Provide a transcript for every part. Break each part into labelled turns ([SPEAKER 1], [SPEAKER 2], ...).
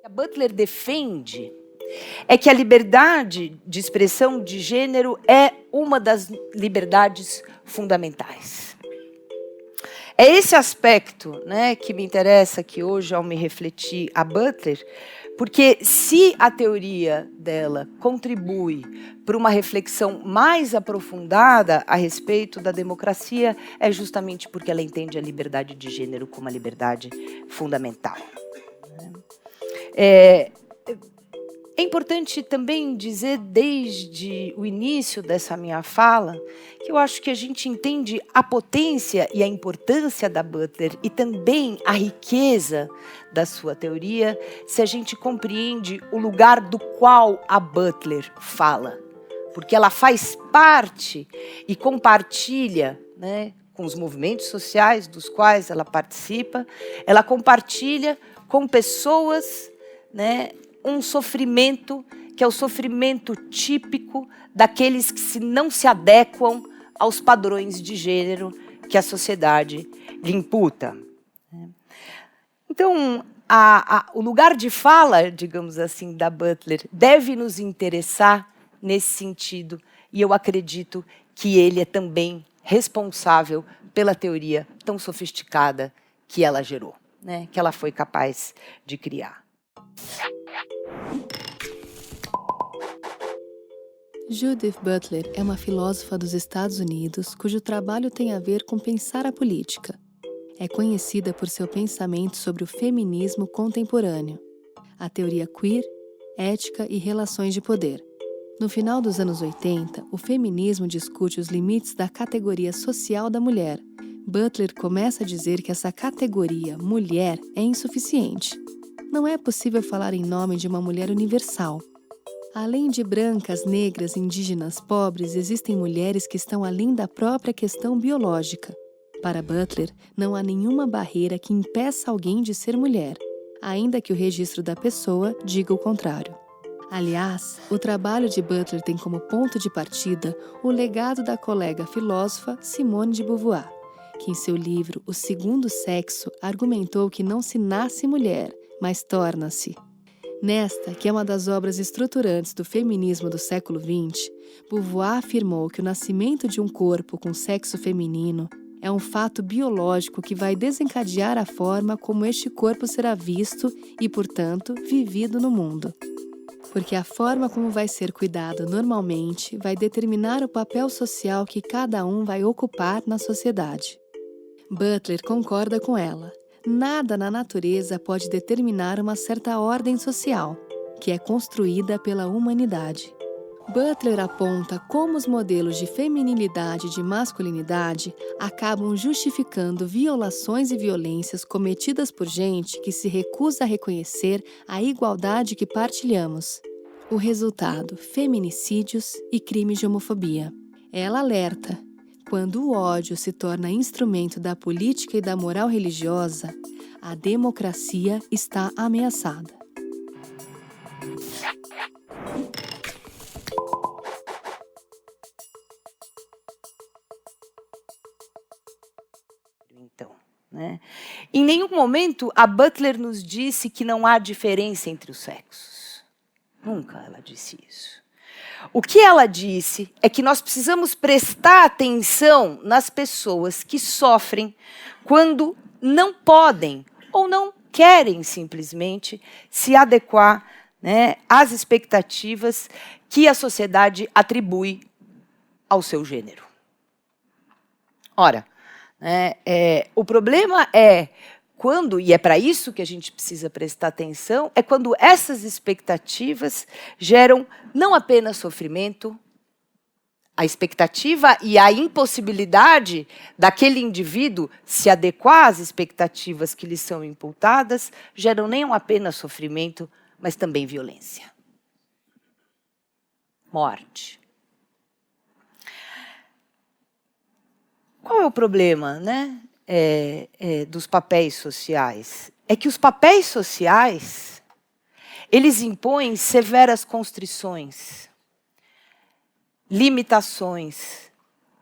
[SPEAKER 1] A Butler defende é que a liberdade de expressão de gênero é uma das liberdades fundamentais. É esse aspecto, né, que me interessa aqui hoje ao me refletir a Butler, porque se a teoria dela contribui para uma reflexão mais aprofundada a respeito da democracia, é justamente porque ela entende a liberdade de gênero como uma liberdade fundamental. É importante também dizer, desde o início dessa minha fala, que eu acho que a gente entende a potência e a importância da Butler e também a riqueza da sua teoria se a gente compreende o lugar do qual a Butler fala. Porque ela faz parte e compartilha, né, com os movimentos sociais dos quais ela participa, ela compartilha com pessoas, né, um sofrimento que é o sofrimento típico daqueles que não se adequam aos padrões de gênero que a sociedade lhe imputa. Então, o lugar de fala, digamos assim, da Butler deve nos interessar nesse sentido, e eu acredito que ele é também responsável pela teoria tão sofisticada que ela gerou, né, que ela foi capaz de criar.
[SPEAKER 2] Judith Butler é uma filósofa dos Estados Unidos cujo trabalho tem a ver com pensar a política. É conhecida por seu pensamento sobre o feminismo contemporâneo, a teoria queer, ética e relações de poder. No final dos anos 80, o feminismo discute os limites da categoria social da mulher. Butler começa a dizer que essa categoria, mulher, é insuficiente. Não é possível falar em nome de uma mulher universal. Além de brancas, negras, indígenas, pobres, existem mulheres que estão além da própria questão biológica. Para Butler, não há nenhuma barreira que impeça alguém de ser mulher, ainda que o registro da pessoa diga o contrário. Aliás, o trabalho de Butler tem como ponto de partida o legado da colega filósofa Simone de Beauvoir, que em seu livro O Segundo Sexo argumentou que não se nasce mulher, mas torna-se. Nesta, que é uma das obras estruturantes do feminismo do século XX, Beauvoir afirmou que o nascimento de um corpo com sexo feminino é um fato biológico que vai desencadear a forma como este corpo será visto e, portanto, vivido no mundo. Porque a forma como vai ser cuidado normalmente vai determinar o papel social que cada um vai ocupar na sociedade. Butler concorda com ela. Nada na natureza pode determinar uma certa ordem social, que é construída pela humanidade. Butler aponta como os modelos de feminilidade e de masculinidade acabam justificando violações e violências cometidas por gente que se recusa a reconhecer a igualdade que partilhamos. O resultado: feminicídios e crimes de homofobia. Ela alerta: quando o ódio se torna instrumento da política e da moral religiosa, a democracia está ameaçada.
[SPEAKER 1] Então, né? Em nenhum momento a Butler nos disse que não há diferença entre os sexos. Nunca ela disse isso. O que ela disse é que nós precisamos prestar atenção nas pessoas que sofrem quando não podem ou não querem simplesmente se adequar, né, às expectativas que a sociedade atribui ao seu gênero. Ora, o problema é quando, e é para isso que a gente precisa prestar atenção, é quando essas expectativas geram não apenas sofrimento, a expectativa e a impossibilidade daquele indivíduo se adequar às expectativas que lhe são imputadas, geram não apenas sofrimento, mas também violência. Morte. Qual é o problema, né, dos papéis sociais? É que os papéis sociais, eles impõem severas constrições, limitações,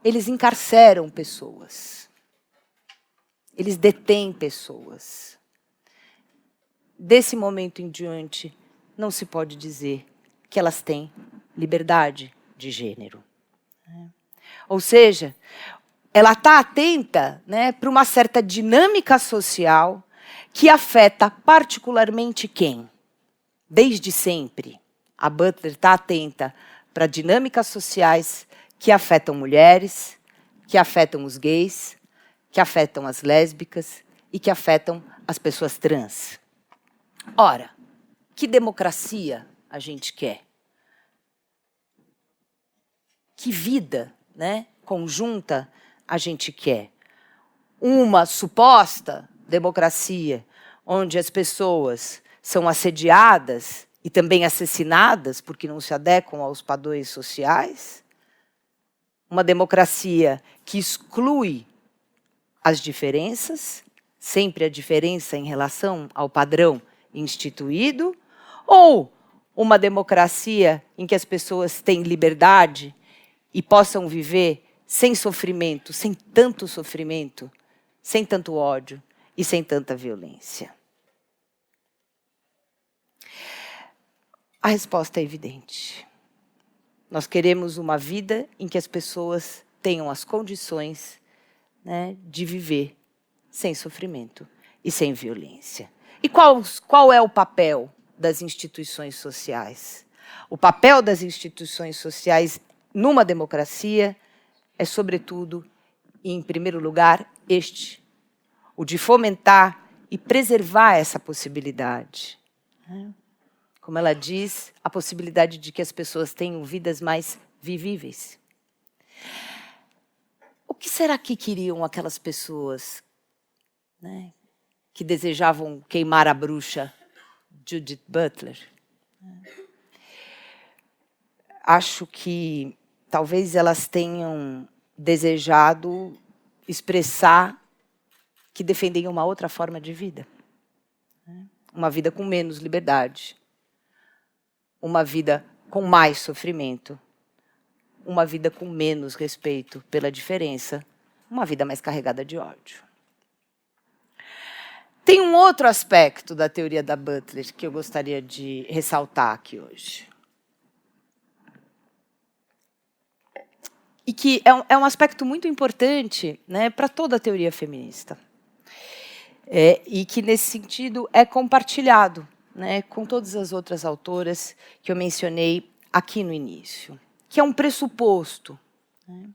[SPEAKER 1] eles encarceram pessoas, eles detêm pessoas. desse momento em diante, não se pode dizer que elas têm liberdade de gênero. Ou seja, ela está atenta, né, para uma certa dinâmica social que afeta particularmente quem? Desde sempre, a Butler está atenta para dinâmicas sociais que afetam mulheres, que afetam os gays, que afetam as lésbicas e que afetam as pessoas trans. Ora, que democracia a gente quer? Que vida, né, conjunta a gente quer? Uma suposta democracia onde as pessoas são assediadas e também assassinadas porque não se adequam aos padrões sociais? Uma democracia que exclui as diferenças, sempre a diferença em relação ao padrão instituído? Ou uma democracia em que as pessoas têm liberdade e possam viver sem sofrimento, sem tanto sofrimento, sem tanto ódio e sem tanta violência? A resposta é evidente. Nós queremos uma vida em que as pessoas tenham as condições, né, de viver sem sofrimento e sem violência. E qual é o papel das instituições sociais? O papel das instituições sociais numa democracia é, sobretudo, e em primeiro lugar, o de fomentar e preservar essa possibilidade. Como ela diz, a possibilidade de que as pessoas tenham vidas mais vivíveis. O que será que queriam aquelas pessoas, né, que desejavam queimar a bruxa Judith Butler? Acho que talvez elas tenham desejado expressar que defendiam uma outra forma de vida. Uma vida com menos liberdade. Uma vida com mais sofrimento. Uma vida com menos respeito pela diferença. Uma vida mais carregada de ódio. Tem um outro aspecto da teoria da Butler que eu gostaria de ressaltar aqui hoje. E que é um aspecto muito importante, né, para toda a teoria feminista. E que, nesse sentido, é compartilhado, né, com todas as outras autoras que eu mencionei aqui no início, que é um pressuposto. Né,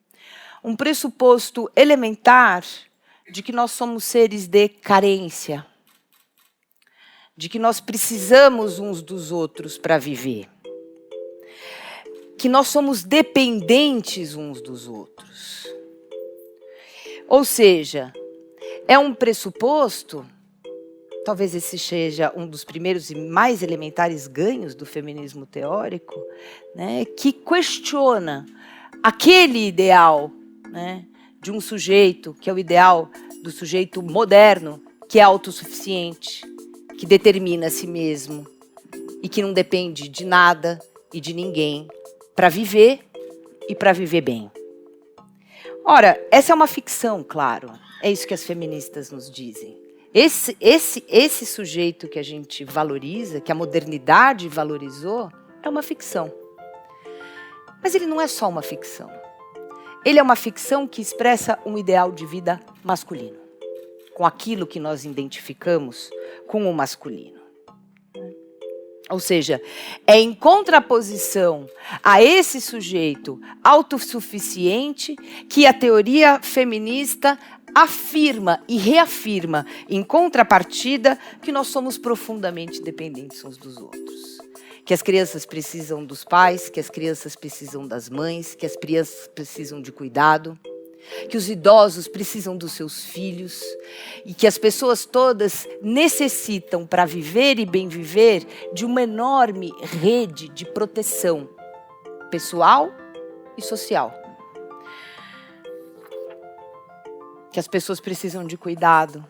[SPEAKER 1] um pressuposto elementar de que nós somos seres de carência, de que nós precisamos uns dos outros para viver, que nós somos dependentes uns dos outros. Ou seja, é um pressuposto, talvez esse seja um dos primeiros e mais elementares ganhos do feminismo teórico, né, que questiona aquele ideal, né, de um sujeito, que é o ideal do sujeito moderno, que é autossuficiente, que determina a si mesmo e que não depende de nada e de ninguém para viver e para viver bem. Ora, essa é uma ficção, claro. É isso que as feministas nos dizem. Esse sujeito que a gente valoriza, que a modernidade valorizou, é uma ficção. Mas ele não é só uma ficção. Ele é uma ficção que expressa um ideal de vida masculino, com aquilo que nós identificamos com o masculino. Ou seja, é em contraposição a esse sujeito autossuficiente que a teoria feminista afirma e reafirma, em contrapartida, que nós somos profundamente dependentes uns dos outros. Que as crianças precisam dos pais, que as crianças precisam das mães, que as crianças precisam de cuidado, que os idosos precisam dos seus filhos e que as pessoas todas necessitam, para viver e bem viver, de uma enorme rede de proteção pessoal e social. Que as pessoas precisam de cuidado,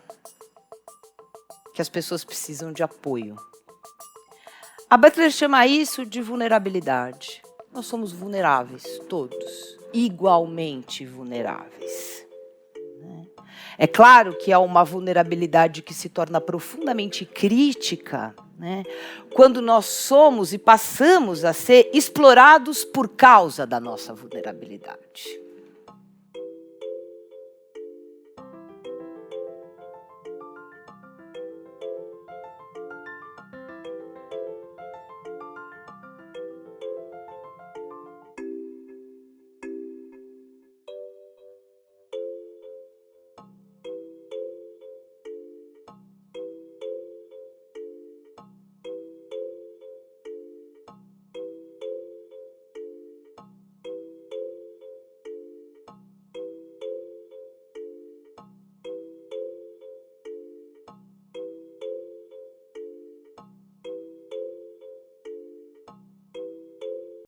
[SPEAKER 1] que as pessoas precisam de apoio. A Butler chama isso de vulnerabilidade. Nós somos vulneráveis, todos, igualmente vulneráveis. É claro que há uma vulnerabilidade que se torna profundamente crítica, né, quando nós somos e passamos a ser explorados por causa da nossa vulnerabilidade.